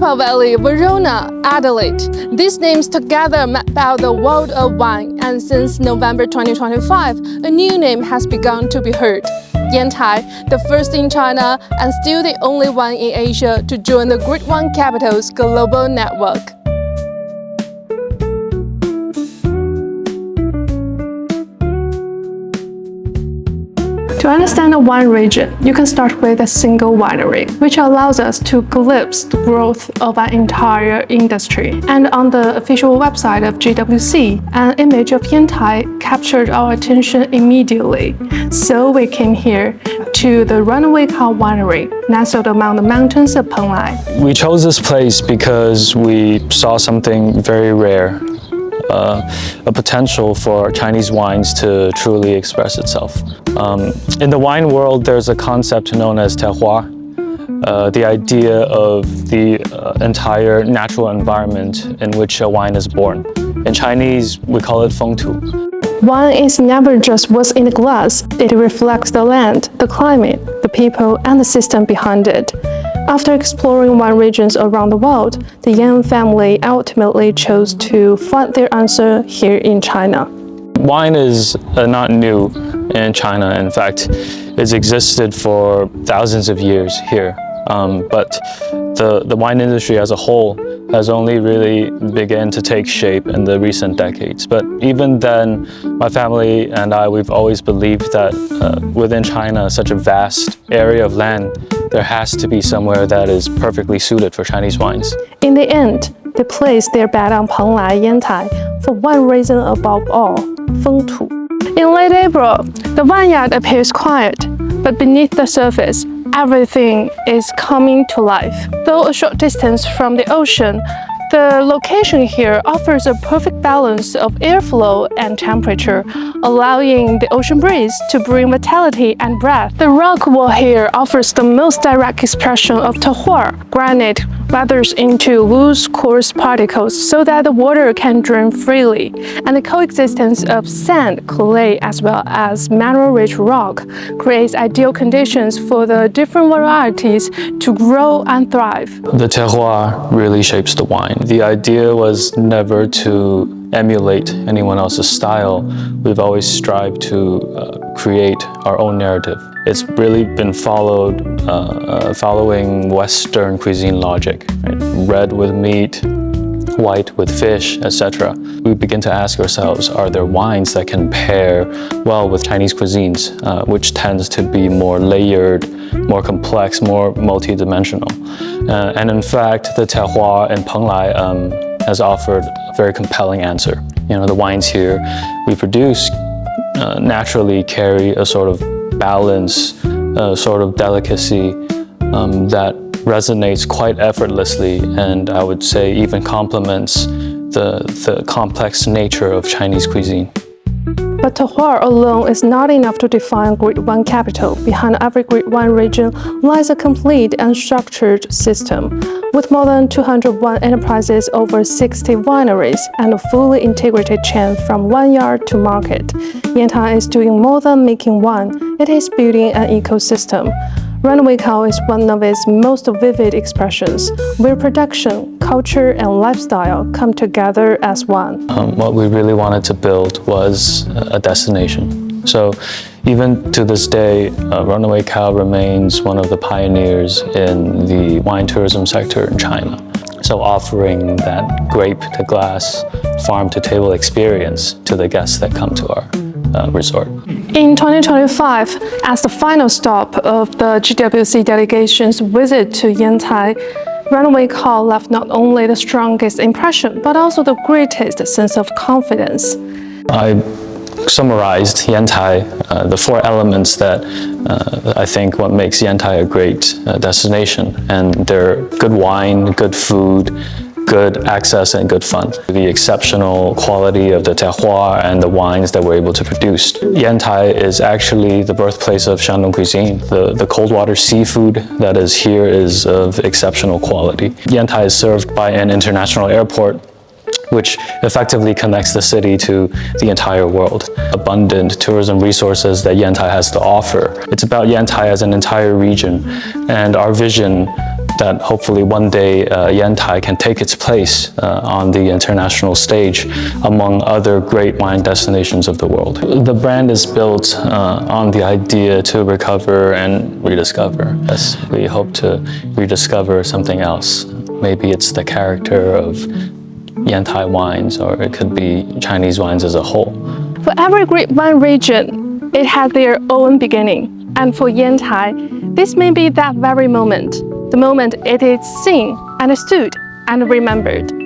Napa Valley, Verona, Adelaide. These names together map out the world of wine, and since November 2025, a new name has begun to be heard. Yantai, the first in China and still the only one in Asia to join the Great Wine Capitals global network. To understand a wine region, you can start with a single winery, which allows us to glimpse the growth of an entire industry. And on the official website of GWC, an image of Yantai captured our attention immediately. So we came here to the Runaway Cow Winery, nestled among the mountains of Penglai. We chose this place because we saw something very rare. A potential for Chinese wines to truly express itself. In the wine world, there's a concept known as terroir, the idea of the entire natural environment in which a wine is born. In Chinese, we call it feng tu. Wine is never just what's in the glass. It reflects the land, the climate, the people, and the system behind it. After exploring wine regions around the world, the Yan family ultimately chose to find their answer here in China. Wine is not new in China. In fact, it's existed for thousands of years here. But the wine industry as a whole has only really begun to take shape in the recent decades. But even then, my family and I, we've always believed that within China, such a vast area of land, there has to be somewhere that is perfectly suited for Chinese wines. In the end, they placed their bet on Penglai, Yantai, for one reason above all, feng tu. In late April, the vineyard appears quiet, but beneath the surface, everything is coming to life. Though a short distance from the ocean, the location here offers a perfect balance of airflow and temperature, allowing the ocean breeze to bring vitality and breath. The rock wall here offers the most direct expression of terroir. Granite weathers into loose, coarse particles so that the water can drain freely, and the coexistence of sand, clay, as well as mineral-rich rock creates ideal conditions for the different varieties to grow and thrive. The terroir really shapes the wine. The idea was never to emulate anyone else's style. We've always strived to create our own narrative. It's really been following Western cuisine logic, right? Red with meat, white with fish, etc. We begin to ask ourselves, are there wines that can pair well with Chinese cuisines, which tends to be more layered, more complex, more multidimensional? And in fact, the terroir in Penglai has offered a very compelling answer. You know, the wines here we produce naturally carry a sort of balance, sort of delicacy that resonates quite effortlessly, and I would say even complements the complex nature of Chinese cuisine. But terroir alone is not enough to define great wine capital. Behind every great wine region lies a complete and structured system. With more than 201 enterprises, over 60 wineries, and a fully integrated chain from vineyard to market, Yantai is doing more than making wine. It is building an ecosystem. Runaway Cow is one of its most vivid expressions, where production, culture, and lifestyle come together as one. What we really wanted to build was a destination. So even to this day, Runaway Cow remains one of the pioneers in the wine tourism sector in China. So offering that grape to glass, farm to table experience to the guests that come to our resort. In 2025, as the final stop of the GWC delegation's visit to Yantai, Runaway Cow left not only the strongest impression, but also the greatest sense of confidence. I summarized Yantai, the four elements that I think what makes Yantai a great destination, and they're good wine, good food, good access, and good fun. The exceptional quality of the terroir and the wines that we're able to produce. Yantai is actually the birthplace of Shandong cuisine. The cold water seafood that is here is of exceptional quality. Yantai is served by an international airport, which effectively connects the city to the entire world. Abundant tourism resources that Yantai has to offer. It's about Yantai as an entire region, and our vision that hopefully one day Yantai can take its place on the international stage among other great wine destinations of the world. The brand is built on the idea to recover and rediscover. Yes, we hope to rediscover something else. Maybe it's the character of Yantai wines, or it could be Chinese wines as a whole. For every great wine region, it has their own beginning. And for Yantai, this may be that very moment, the moment it is seen, understood, and remembered.